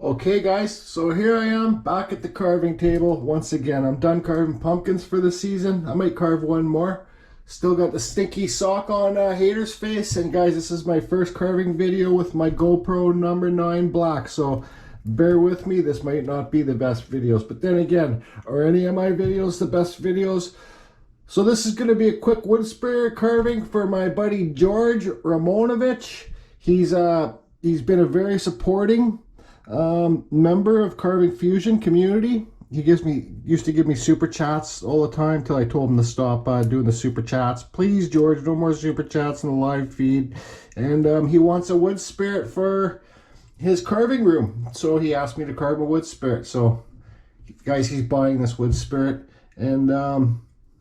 Okay guys, so here I am back at the carving table once again. I'm done carving pumpkins for the season. I might carve one more. Still got the stinky sock on Hater's face. And guys, this is my first carving video with my GoPro number 9 black. So bear with me, this might not be the best videos. But then again, are any of my videos the best videos? So this is going to be a quick Woodspirit carving for my buddy George Ramonovich. He's been a very supporting member of Carving Fusion community. He used to give me super chats all the time till I told him to stop doing the super chats. Please, George, no more super chats in the live feed. And he wants a Woodspirit for his carving room, so he asked me to carve a Woodspirit. So, guys, he's buying this Woodspirit, and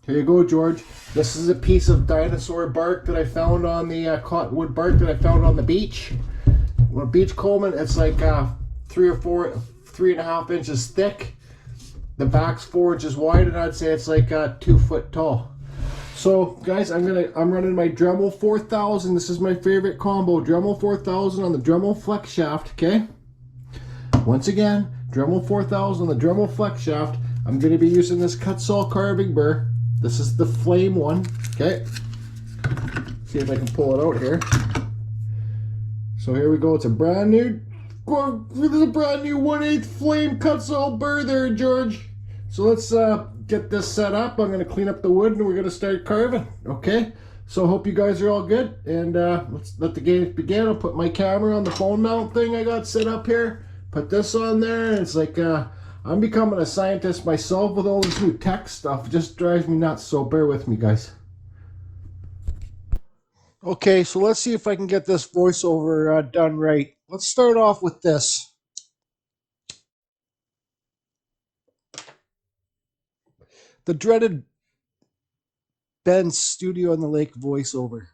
here you go, George. This is a piece of dinosaur bark that I found on the cottonwood bark that I found on the beach. Well, beach combing, it's like 3.5 inches thick. The back's 4 inches wide, and I'd say it's like 2 foot tall. So, guys, I'm running my Dremel 4000. This is my favorite combo, Dremel 4000 on the Dremel flex shaft. Okay. Once again, Dremel 4000 on the Dremel flex shaft. I'm going to be using this Kutzall carving burr. This is the flame one. Okay. See if I can pull it out here. So here we go. It's a brand new, there's a brand new 1/8 flame Kutzall burr there, George. So let's get this set up. I'm going to clean up the wood and we're going to start carving. Okay. So I hope you guys are all good, and let's let the game begin. I'll put my camera on the phone mount thing I got set up here. Put this on there, and it's like I'm becoming a scientist myself with all this new tech stuff. It just drives me nuts. So bear with me, guys. Okay, so let's see if I can get this voiceover done right. Let's start off with this. The dreaded Ben's Studio on the Lake voiceover.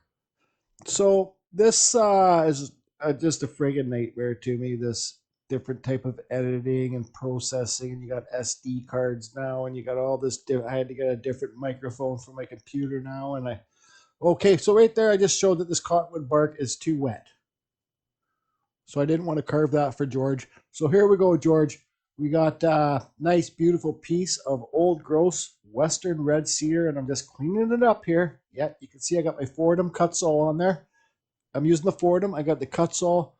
So this is just a friggin' nightmare to me, this different type of editing and processing. And you got SD cards now, and you got all this. I had to get a different microphone for my computer now, and okay, so right there I just showed that this cottonwood bark is too wet. So I didn't want to carve that for George. So here we go, George. We got a nice, beautiful piece of old, gross Western red cedar, and I'm just cleaning it up here. Yeah, you can see I got my Fordham Kutzall on there. I'm using the Fordham. I got the Kutzall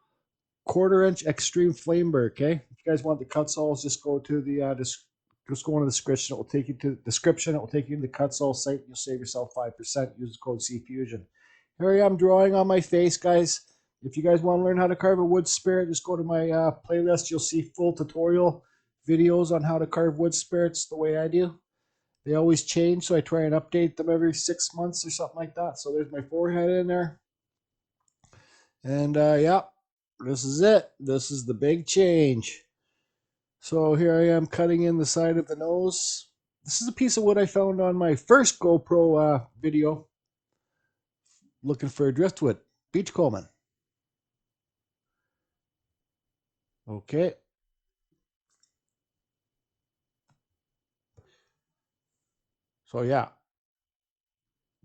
1/4 inch extreme flame burr. Okay, if you guys want the Kutzalls, just go to the just go into the description. It will take you to the description. It will take you to the Kutzall site. You'll save yourself 5%. Use the code CFusion. Here I am drawing on my face, guys. If you guys want to learn how to carve a Woodspirit, just go to my playlist. You'll see full tutorial videos on how to carve Woodspirits the way I do. They always change, so I try and update them every 6 months or something like that. So there's my forehead in there. And yeah, this is it. This is the big change. So here I am cutting in the side of the nose. This is a piece of wood I found on my first GoPro video looking for driftwood, beachcombing. Okay. So yeah,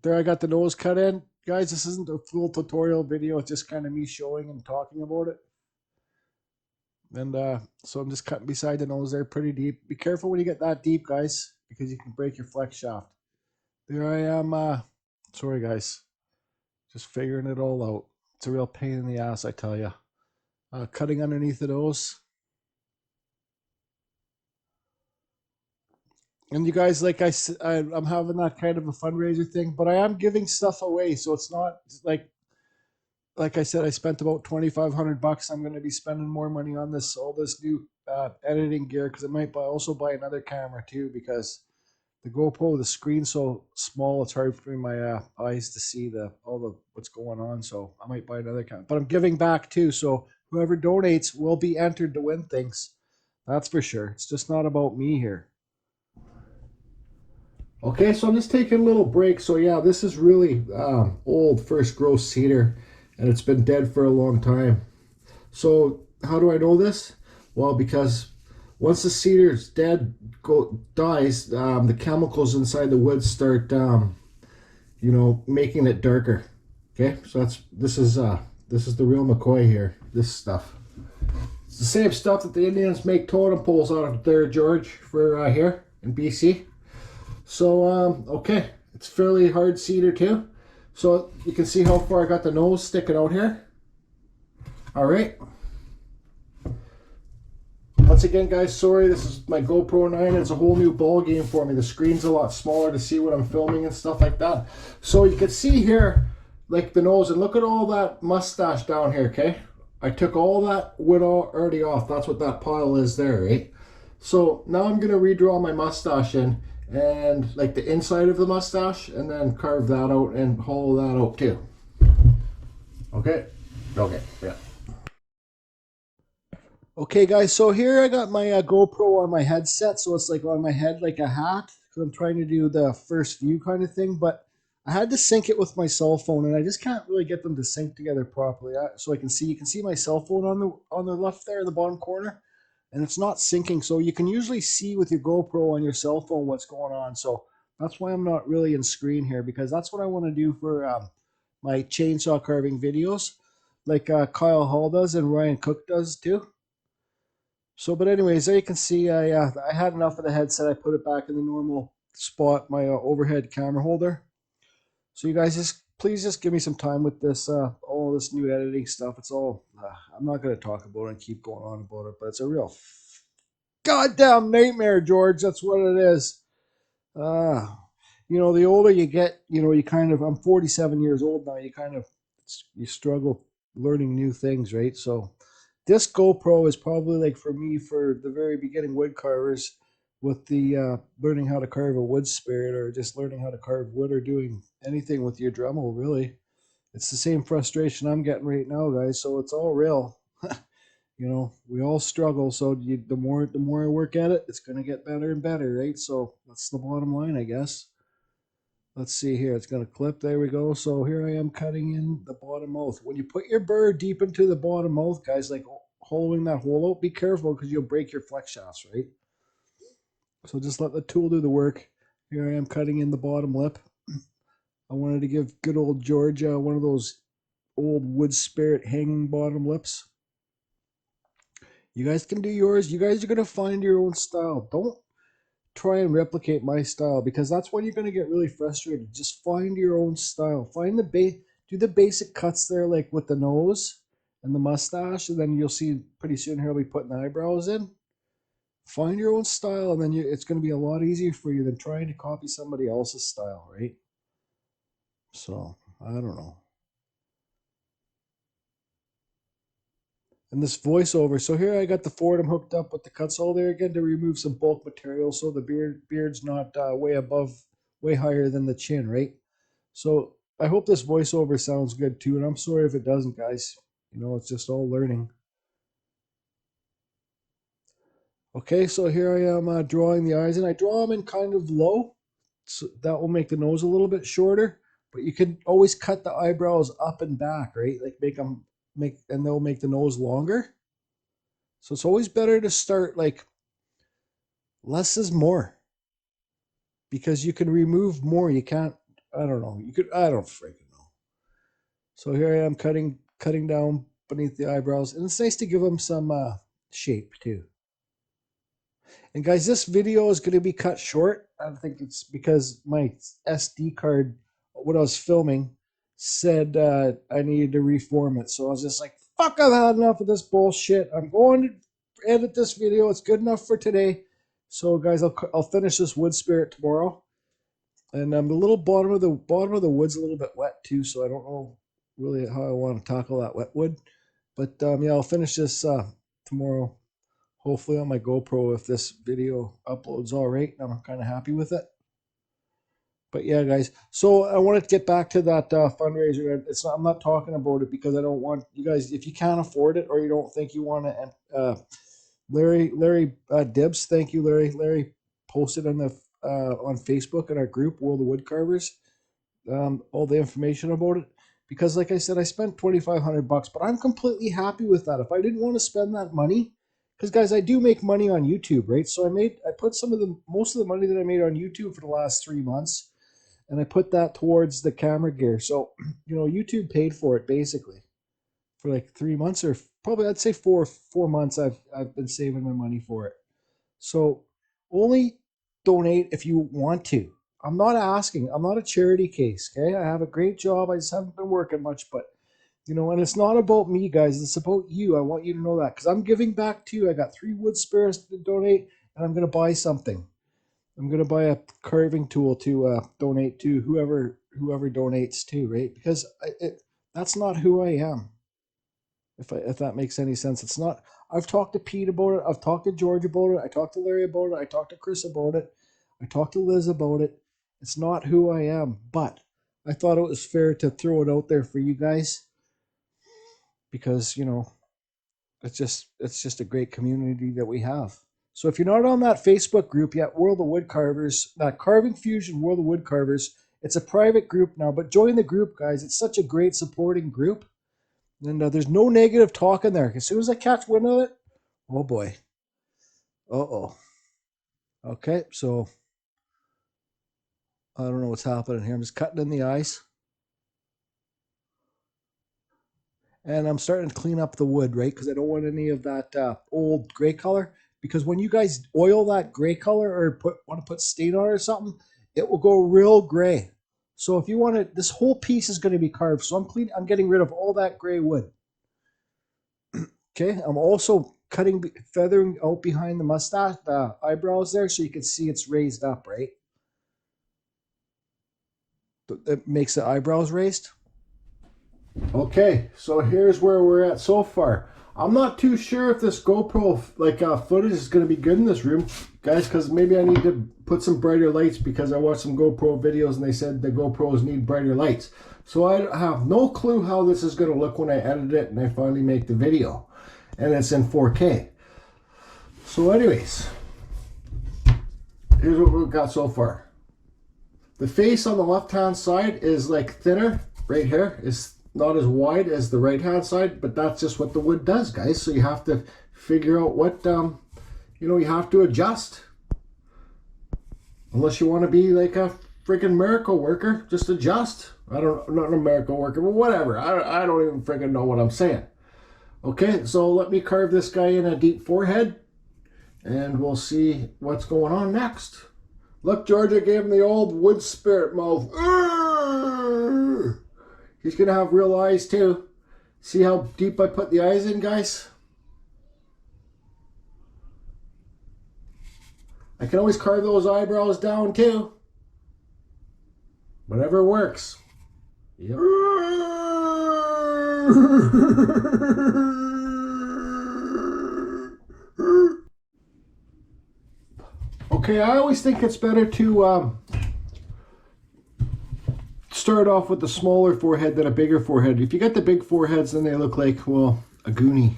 there I got the nose cut in. Guys, this isn't a full tutorial video. It's just kind of me showing and talking about it. And so I'm just cutting beside the nose there pretty deep. Be careful when you get that deep, guys, because you can break your flex shaft. There I am. Sorry, guys. Just figuring it all out. It's a real pain in the ass, I tell you. Cutting underneath the nose. And you guys, like I'm having that kind of a fundraiser thing, but I am giving stuff away, so it's not like I said, I spent about $2,500. I'm going to be spending more money on all this new editing gear, because I might also buy another camera too, because the GoPro, the screen's so small, it's hard for my eyes to see what's going on. So I might buy another camera, but I'm giving back too. So whoever donates will be entered to win things. That's for sure. It's just not about me here. Okay, so I'm just taking a little break. So yeah, this is really old first growth cedar, and it's been dead for a long time. So how do I know this? Well, because once the cedar's dead, dies, the chemicals inside the wood start, making it darker. Okay, so this is the real McCoy here. This stuff. It's the same stuff that the Indians make totem poles out of there, George, for here in BC. So, okay, it's fairly hard cedar too. So you can see how far I got the nose sticking out here. All right. Once again, guys, sorry, this is my GoPro 9. It's a whole new ball game for me. The screen's a lot smaller to see what I'm filming and stuff like that. So you can see here, like the nose, and look at all that mustache down here, okay? I took all that wood already off. That's what that pile is there, right? So now I'm going to redraw my mustache in, and like the inside of the mustache, and then carve that out and hollow that out too. Okay? Okay, yeah. Okay, guys, so here I got my GoPro on my headset, so it's like on my head like a hat, because I'm trying to do the first view kind of thing, but I had to sync it with my cell phone, and I just can't really get them to sync together properly. So I can see, you can see my cell phone on the left there in the bottom corner, and it's not syncing, so you can usually see with your GoPro on your cell phone what's going on, so that's why I'm not really in screen here, because that's what I want to do for my chainsaw carving videos, like Kyle Hall does and Ryan Cook does too. So, but anyways, there you can see I had enough of the headset. I put it back in the normal spot, my overhead camera holder. So you guys please just give me some time with this, all this new editing stuff. It's all, I'm not going to talk about it and keep going on about it, but it's a real goddamn nightmare, George. That's what it is. You know, the older you get, you know, you kind of, I'm 47 years old now, you struggle learning new things, right? So this GoPro is probably like for me for the very beginning wood carvers with the learning how to carve a Woodspirit or just learning how to carve wood or doing anything with your Dremel, really. It's the same frustration I'm getting right now, guys, so it's all real. You know, we all struggle, so the more I work at it, it's going to get better and better, right? So that's the bottom line, I guess. Let's see here. It's going to clip. There we go. So here I am cutting in the bottom mouth. When you put your burr deep into the bottom mouth, guys, like hollowing that hole out, be careful because you'll break your flex shafts, right? So just let the tool do the work. Here I am cutting in the bottom lip. I wanted to give good old George one of those old Woodspirit hanging bottom lips. You guys can do yours. You guys are going to find your own style. Don't try and replicate my style because that's when you're going to get really frustrated. Just find your own style. Find the do the basic cuts there, like with the nose and the mustache, and then you'll see pretty soon here I'll be putting the eyebrows in. Find your own style, and then it's going to be a lot easier for you than trying to copy somebody else's style, right? So I don't know. And this voiceover. So here I got the Ford. I'm hooked up with the Kutzall there again to remove some bulk material, so the beard's not way higher than the chin, right? So I hope this voiceover sounds good too, and I'm sorry if it doesn't, guys. You know, it's just all learning. Okay, so here I am drawing the eyes, and I draw them in kind of low, so that will make the nose a little bit shorter. But you can always cut the eyebrows up and back, right? Like and they'll make the nose longer. So it's always better to start like less is more because you can remove more. You can't. I don't know. You could. I don't freaking know. So here I am cutting down beneath the eyebrows, and it's nice to give them some shape too. And guys, this video is going to be cut short. I think it's because my SD card, what I was filming, said I needed to reform it. So I was just like, fuck, I've had enough of this bullshit. I'm going to edit this video. It's good enough for today. So guys, I'll finish this Woodspirit tomorrow. And the little bottom of the wood's a little bit wet too, so I don't know really how I want to tackle that wet wood. But yeah, I'll finish this tomorrow. Hopefully on my GoPro if this video uploads all right, and I'm kind of happy with it. But yeah, guys. So I wanted to get back to that fundraiser. I'm not talking about it because I don't want you guys. If you can't afford it or you don't think you want to, Larry Dibbs. Thank you, Larry. Larry posted on Facebook in our group, World of Woodcarvers, all the information about it. Because, like I said, I spent $2,500, but I'm completely happy with that. If I didn't want to spend that money, because guys, I do make money on YouTube, right? So I put most of the money that I made on YouTube for the last 3 months, and I put that towards the camera gear. So, you know, YouTube paid for it basically for like 3 months or probably I'd say 4 months I've been saving my money for it. So only donate if you want to. I'm not asking. I'm not a charity case. Okay, I have a great job. I just haven't been working much, but and it's not about me, guys. It's about you. I want you to know that because I'm giving back too. I got 3 wood spirits to donate, and I'm gonna buy something. I'm gonna buy a carving tool to donate to whoever donates to, right? Because that's not who I am. If that makes any sense, it's not. I've talked to Pete about it. I've talked to George about it. I talked to Larry about it. I talked to Chris about it. I talked to Liz about it. It's not who I am, but I thought it was fair to throw it out there for you guys because it's just a great community that we have. So if you're not on that Facebook group yet, World of Wood Carvers, that Carving Fusion World of Wood Carvers, it's a private group now, but join the group, guys. It's such a great supporting group. And there's no negative talk in there. As soon as I catch wind of it, oh boy. Uh-oh. Okay, so I don't know what's happening here. I'm just cutting in the ice. And I'm starting to clean up the wood, right? Because I don't want any of that old gray color. Because when you guys oil that gray color or want to put stain on it or something, it will go real gray. So if you want to, this whole piece is going to be carved. So I'm getting rid of all that gray wood. Okay, I'm also feathering out behind the mustache, the eyebrows there, so you can see it's raised up, right? It makes the eyebrows raised. Okay, so here's where we're at so far. I'm not too sure if this GoPro footage is going to be good in this room, guys, because maybe I need to put some brighter lights because I watched some GoPro videos and they said the GoPros need brighter lights. So I have no clue how this is going to look when I edit it and I finally make the video. And it's in 4K. So anyways, here's what we've got so far. The face on the left-hand side is like thinner right here. It's not as wide as the right-hand side, but that's just what the wood does, guys. So you have to figure out what, you have to adjust. Unless you want to be like a freaking miracle worker, just adjust. I'm not a miracle worker, but whatever. I don't even freaking know what I'm saying. Okay, so let me carve this guy in a deep forehead, and we'll see what's going on next. Look, Georgia gave him the old wood spirit mouth. Urgh! He's going to have real eyes, too. See how deep I put the eyes in, guys? I can always carve those eyebrows down, too. Whatever works. Yep. Okay, I always think it's better to start off with the smaller forehead than a bigger forehead. If you get the big foreheads, then they look like, well, a goonie.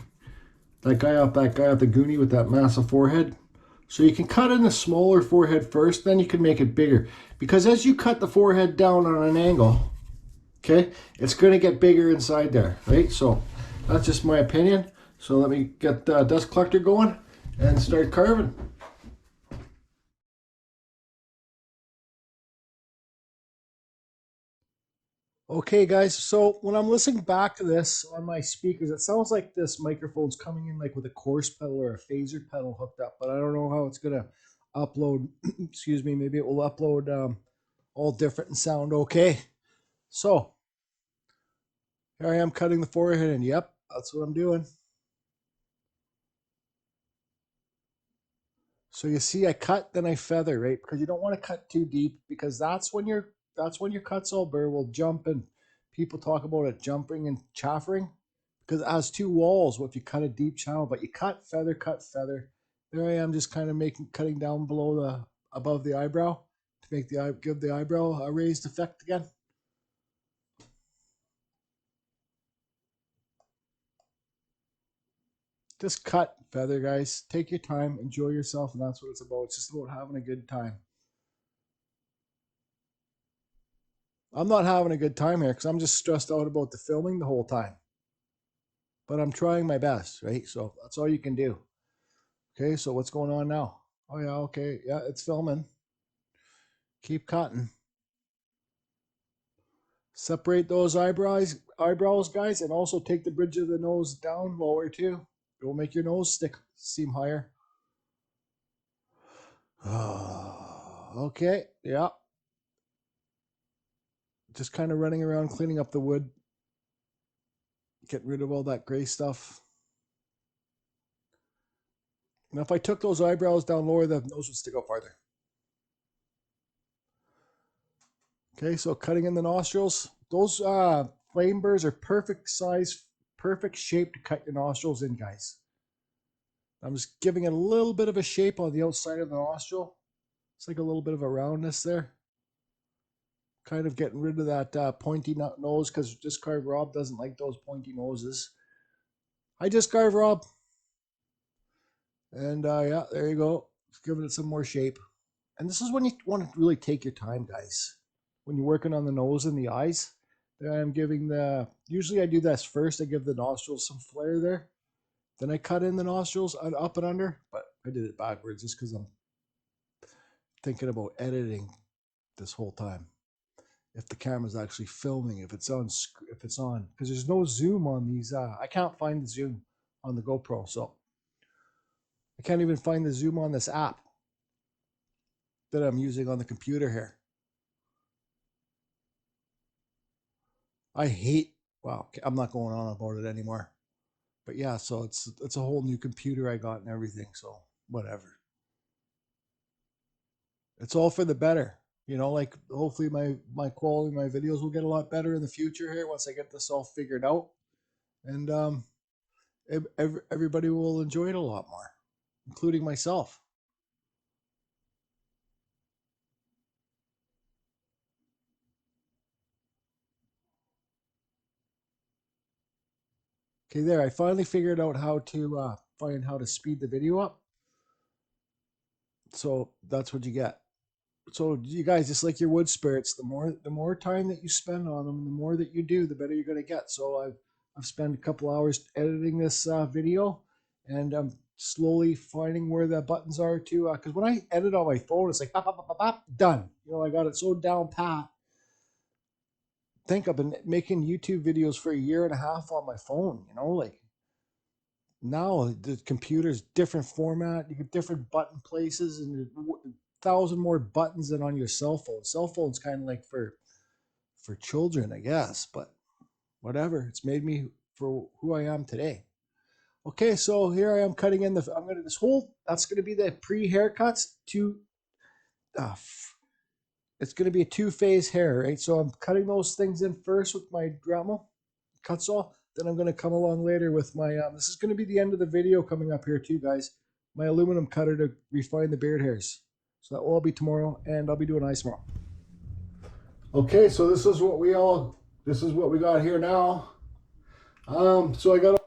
That guy out the goonie with that massive forehead. So you can cut in the smaller forehead first, then you can make it bigger. Because as you cut the forehead down on an angle, okay, it's going to get bigger inside there, right? So that's just my opinion. So let me get the dust collector going and start carving. Okay, guys, so when I'm listening back to this on my speakers, it sounds like this microphone's coming in like with a coarse pedal or a phaser pedal hooked up, but I don't know how it's going to upload. Excuse me, maybe it will upload all different and sound okay. So here I am cutting the forehead, and yep, that's what I'm doing. So you see, I cut, then I feather, right? Because you don't want to cut too deep, because that's when your Kutzall burr will jump, and people talk about it jumping and chaffering, because it has 2 walls. Well, if you cut a deep channel, but you cut, feather, cut, feather. There I am, just kind of cutting down above the eyebrow to give the eyebrow a raised effect again. Just cut, feather, guys. Take your time, enjoy yourself, and that's what it's about. It's just about having a good time. I'm not having a good time here because I'm just stressed out about the filming the whole time. But I'm trying my best, right? So that's all you can do. Okay, so what's going on now? Oh yeah, okay. Yeah, it's filming. Keep cutting. Separate those eyebrows, guys, and also take the bridge of the nose down lower too. It will make your nose seem higher. Okay, yeah. Just kind of running around cleaning up the wood. Getting rid of all that gray stuff. Now if I took those eyebrows down lower, the nose would stick out farther. Okay, so cutting in the nostrils. Those flame burrs are perfect size, perfect shape to cut your nostrils in, guys. I'm just giving it a little bit of a shape on the outside of the nostril. It's like a little bit of a roundness there. Kind of getting rid of that pointy nose, because Just Carve Rob doesn't like those pointy noses. I Just Carve Rob. And yeah, there you go. Just giving it some more shape. And this is when you want to really take your time, guys. When you're working on the nose and the eyes. Then I'm giving usually I do this first. I give the nostrils some flair there. Then I cut in the nostrils up and under. But I did it backwards just because I'm thinking about editing this whole time. If the camera's actually filming, if it's on, because there's no zoom on these. I can't find the zoom on the GoPro, so I can't even find the zoom on this app that I'm using on the computer here. I hate. Well, I'm not going on about it anymore. But yeah, so it's a whole new computer I got and everything. So whatever. It's all for the better. You know, like hopefully my quality, my videos will get a lot better in the future here once I get this all figured out, and everybody will enjoy it a lot more, including myself. Okay, there. I finally figured out how to find how to speed the video up. So that's what you get. So you guys, just like your wood spirits, the more time that you spend on them, the more that you do, the better you're going to get. So I've spent a couple hours editing this video, and I'm slowly finding where the buttons are too. Because when I edit on my phone, it's like bop, bop, bop, bop, bop, done. You know, I got it so down pat. Think I've been making YouTube videos for a year and a half on my phone. You know, like now the computer's different format. You get different button places and 1,000 more buttons than on your cell phone. Cell phone's kind of like for children, I guess, but whatever. It's made me for who I am today. Okay, so here I am cutting in I'm gonna that's gonna be the pre-haircuts. Uh, it's gonna be a 2-phase hair, right? So I'm cutting those things in first with my Dremel, Kutzall. Then I'm gonna come along later with my this is gonna be the end of the video coming up here too, guys. My aluminum cutter to refine the beard hairs. So that will all be tomorrow, and I'll be doing ice tomorrow. Okay, so this is what we got here now. So I got